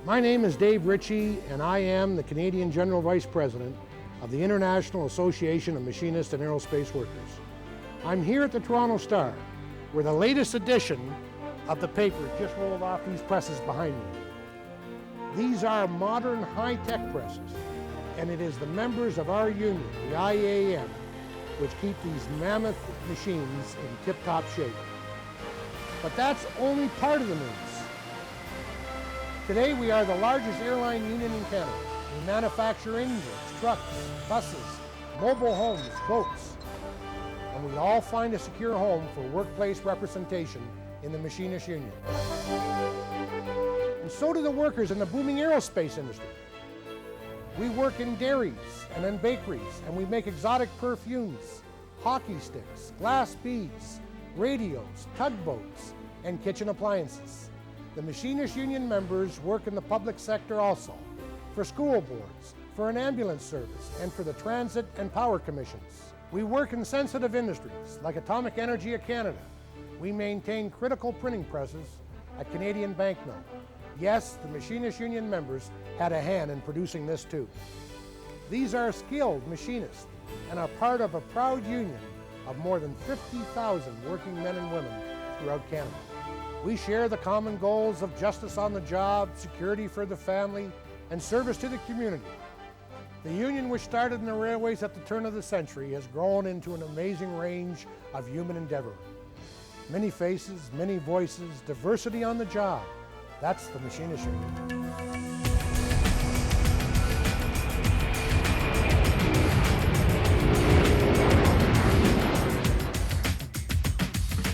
My name is Dave Ritchie, and I am the Canadian General Vice President of the International Association of Machinists and Aerospace Workers. I'm here at the Toronto Star, where the latest edition of the paper just rolled off these presses behind me. These are modern high-tech presses, and it is the members of our union, the IAM, which keep these mammoth machines in tip-top shape. But that's only part of the news. Today we are the largest airline union in Canada. We manufacture engines, trucks, buses, mobile homes, boats, and we all find a secure home for workplace representation in the Machinists Union. And so do the workers in the booming aerospace industry. We work in dairies and in bakeries, and we make exotic perfumes, hockey sticks, glass beads, radios, tugboats, and kitchen appliances. The Machinists Union members work in the public sector also, for school boards, for an ambulance service, and for the transit and power commissions. We work in sensitive industries like Atomic Energy of Canada. We maintain critical printing presses at Canadian Banknote. Yes, the Machinists Union members had a hand in producing this too. These are skilled machinists and are part of a proud union of more than 50,000 working men and women throughout Canada. We share the common goals of justice on the job, security for the family, and service to the community. The union, which started in the railways at the turn of the century, has grown into an amazing range of human endeavor. Many faces, many voices, diversity on the job. That's the Machinists Union.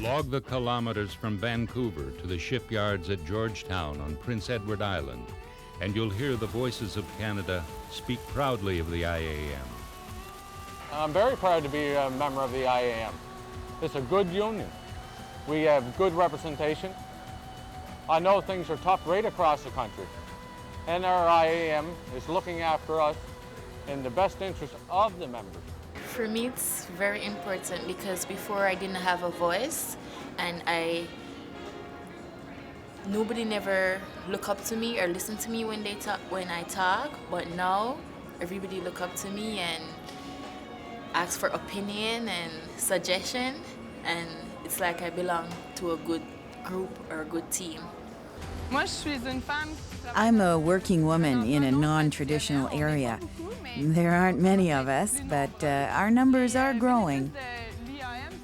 Log the kilometers from Vancouver to the shipyards at Georgetown on Prince Edward Island, and you'll hear the voices of Canada speak proudly of the IAM. I'm very proud to be a member of the IAM. It's a good union. We have good representation. I know things are tough right across the country, and our IAM is looking after us in the best interest of the members. For me, it's very important because before I didn't have a voice, and nobody never look up to me or listen to me when I talk. But now everybody look up to me and ask for opinion and suggestion, and it's like I belong to a good group or a good team. I'm a working woman in a non-traditional area. There aren't many of us, but our numbers are growing.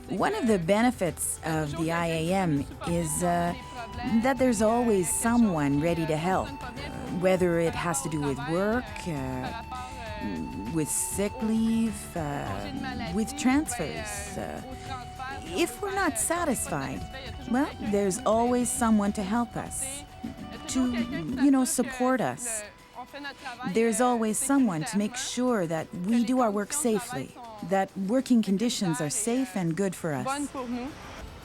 One of the benefits of the IAM is that there's always someone ready to help, whether it has to do with work, with sick leave, with transfers. If we're not satisfied, well, there's always someone to help us, to, support us. There's always someone to make sure that we do our work safely, that working conditions are safe and good for us.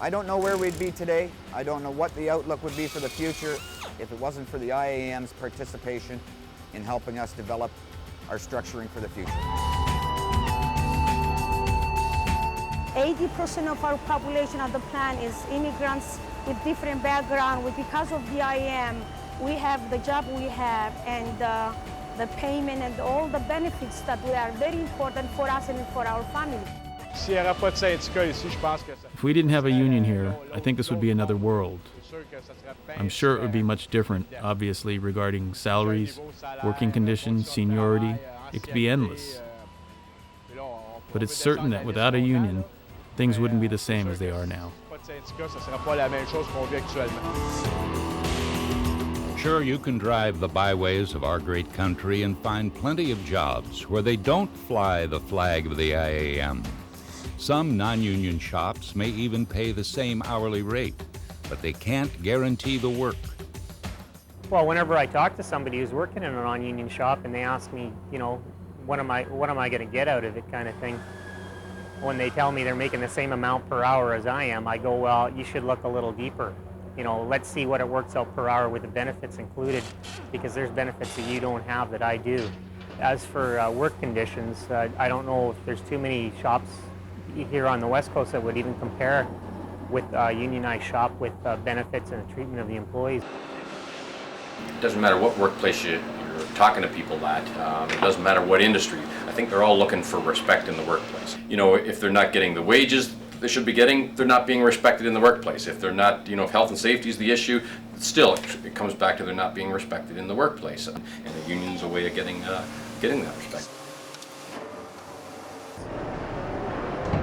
I don't know where we'd be today. I don't know what the outlook would be for the future if it wasn't for the IAM's participation in helping us develop our structuring for the future. 80% of our population of the plant is immigrants with different background. Because of the IAM, we have the job we have and the payment and all the benefits that are very important for us and for our family. If we didn't have a union here, I think this would be another world. I'm sure it would be much different, obviously, regarding salaries, working conditions, seniority. It could be endless. But it's certain that without a union, things wouldn't be the same as they are now. Sure, you can drive the byways of our great country and find plenty of jobs where they don't fly the flag of the IAM. Some non-union shops may even pay the same hourly rate, but they can't guarantee the work. Well, whenever I talk to somebody who's working in a non-union shop and they ask me, what am I going to get out of it kind of thing, when they tell me they're making the same amount per hour as I am, I go, well, you should look a little deeper. Let's see what it works out per hour with the benefits included, because there's benefits that you don't have that I do. As for work conditions, I don't know if there's too many shops here on the West Coast that would even compare with a unionized shop with benefits and the treatment of the employees. It doesn't matter what workplace you're talking to people at. It doesn't matter what industry. I think they're all looking for respect in the workplace. You know, if they're not getting the wages they should be getting, they're not being respected in the workplace. If they're not, you know, if health and safety is the issue, still it comes back to they're not being respected in the workplace. And the union's a way of getting that respect.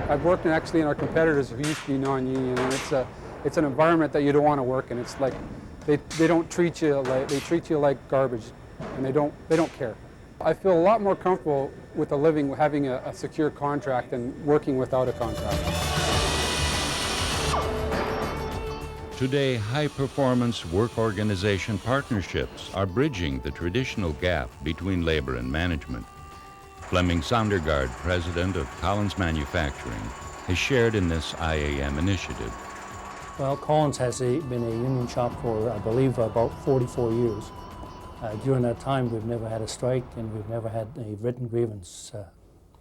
I've worked actually in our competitors who used to be non-union, and it's an environment that you don't want to work in. It's like they don't treat you like, they treat you like garbage, and they don't care. I feel a lot more comfortable with a living having a secure contract than working without a contract. Today, high-performance work organization partnerships are bridging the traditional gap between labor and management. Fleming Sondergaard, president of Collins Manufacturing, has shared in this IAM initiative. Well, Collins has been a union shop for, I believe, about 44 years. During that time, we've never had a strike and we've never had a written grievance.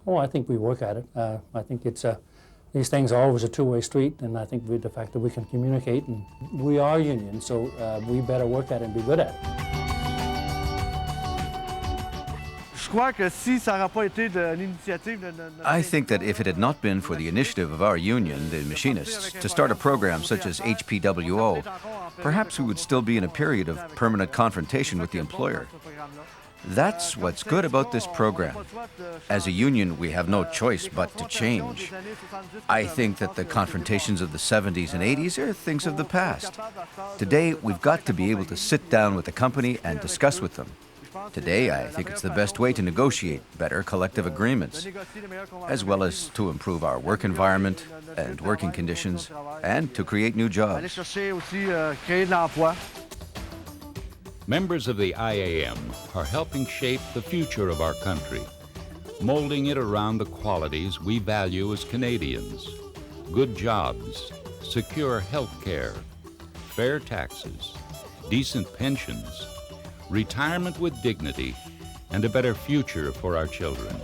I think we work at it. I think it's these things are always a two-way street, and I think with the fact that we can communicate, and we are union, so we better work at it and be good at it. I think that if it had not been for the initiative of our union, the machinists, to start a program such as HPWO, perhaps we would still be in a period of permanent confrontation with the employer. That's what's good about this program. As a union, we have no choice but to change. I think that the confrontations of the 70s and 80s are things of the past. Today, we've got to be able to sit down with the company and discuss with them. Today, I think it's the best way to negotiate better collective agreements, as well as to improve our work environment and working conditions, and to create new jobs. Members of the IAM are helping shape the future of our country, molding it around the qualities we value as Canadians: good jobs, secure health care, fair taxes, decent pensions, retirement with dignity, and a better future for our children.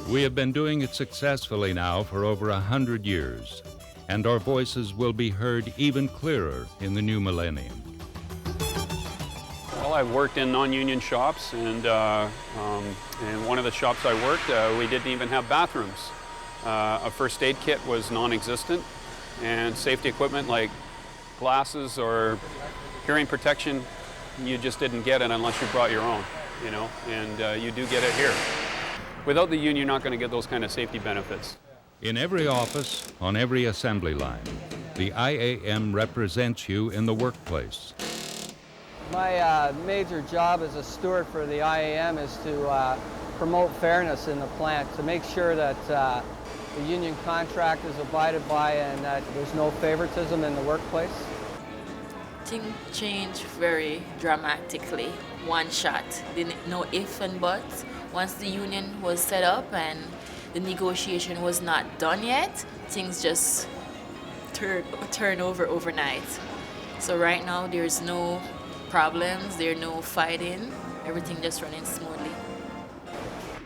We have been doing it successfully now for over 100 years, and our voices will be heard even clearer in the new millennium. Well, I've worked in non-union shops, and in one of the shops I worked, we didn't even have bathrooms. A first aid kit was non-existent, and safety equipment like glasses or hearing protection, you just didn't get it unless you brought your own, you know, and you do get it here. Without the union, you're not going to get those kind of safety benefits. In every office, on every assembly line, the IAM represents you in the workplace. My major job as a steward for the IAM is to promote fairness in the plant, to make sure that the union contract is abided by and that there's no favoritism in the workplace. Things changed very dramatically. One shot, no if and buts. Once the union was set up and the negotiation was not done yet, things just turn over overnight. So right now there's no problems, there's no fighting, everything just running smoothly.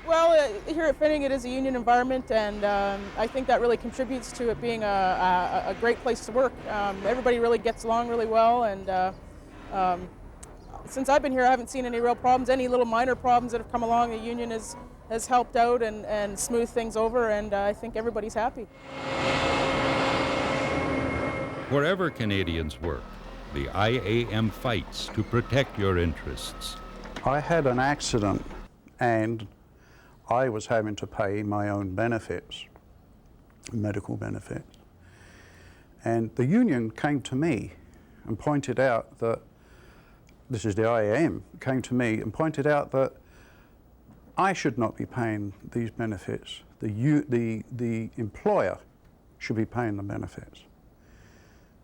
Well, here at Finning it is a union environment, and I think that really contributes to it being a great place to work. Everybody really gets along really well, and since I've been here I haven't seen any real problems. Any little minor problems that have come along, the union has helped out and smoothed things over, and I think everybody's happy. Wherever Canadians work, the IAM fights to protect your interests. I had an accident and I was having to pay my own benefits, medical benefits. And the union came to me and pointed out that, this is the IAM, came to me and pointed out that I should not be paying these benefits. The employer should be paying the benefits.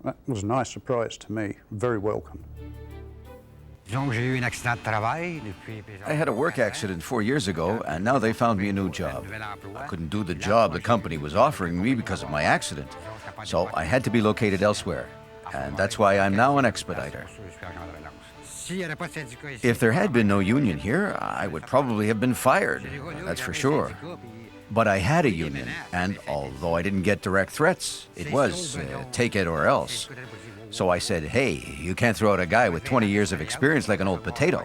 That was a nice surprise to me, very welcome. I had a work accident 4 years ago, and now they found me a new job. I couldn't do the job the company was offering me because of my accident, so I had to be located elsewhere, and that's why I'm now an expediter. If there had been no union here, I would probably have been fired, that's for sure. But I had a union, and although I didn't get direct threats, it was take it or else. So I said, hey, you can't throw out a guy with 20 years of experience like an old potato.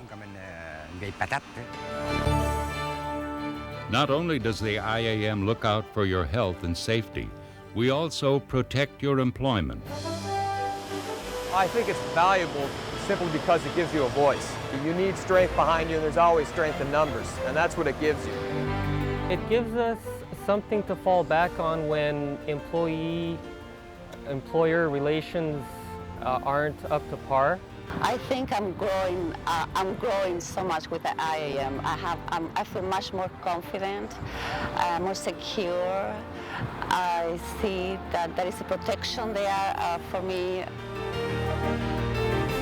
Not only does the IAM look out for your health and safety, we also protect your employment. I think it's valuable simply because it gives you a voice. You need strength behind you, and there's always strength in numbers, and that's what it gives you. It gives us something to fall back on when employer relations aren't up to par. I think I'm growing so much with the IAM. I feel much more confident, more secure. I see that there is a protection there for me.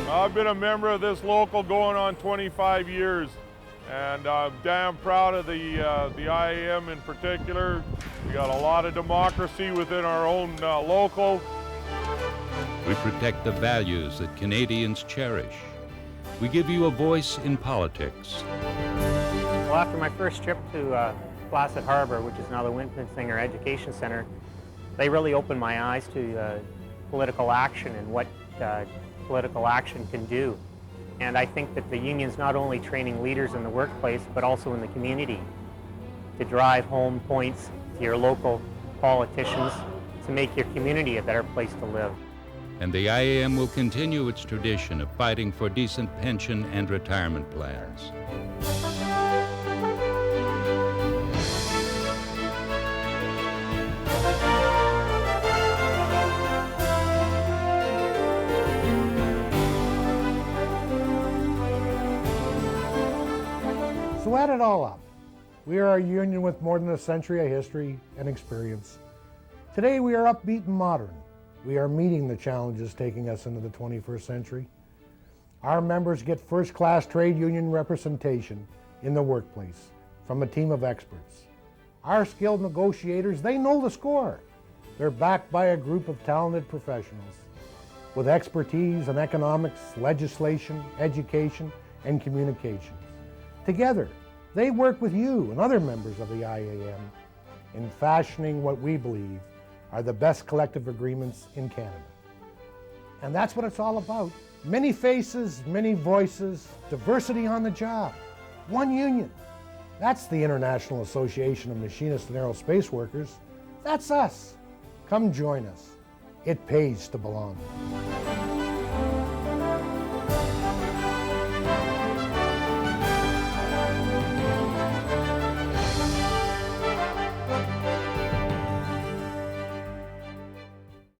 I've been a member of this local going on 25 years, and I'm damn proud of the IAM in particular. We got a lot of democracy within our own local. We protect the values that Canadians cherish. We give you a voice in politics. Well, after my first trip to Placid Harbour, which is now the Winfinger Education Centre, they really opened my eyes to political action and what political action can do. And I think that the union's not only training leaders in the workplace, but also in the community to drive home points to your local politicians to make your community a better place to live. And the IAM will continue its tradition of fighting for decent pension and retirement plans. So add it all up. We are a union with more than a century of history and experience. Today we are upbeat and modern. We are meeting the challenges taking us into the 21st century. Our members get first-class trade union representation in the workplace from a team of experts. Our skilled negotiators, they know the score. They're backed by a group of talented professionals with expertise in economics, legislation, education, and communications. Together, they work with you and other members of the IAM in fashioning what we believe are the best collective agreements in Canada. And that's what it's all about. Many faces, many voices, diversity on the job, one union. That's the International Association of Machinists and Aerospace Workers. That's us. Come join us. It pays to belong.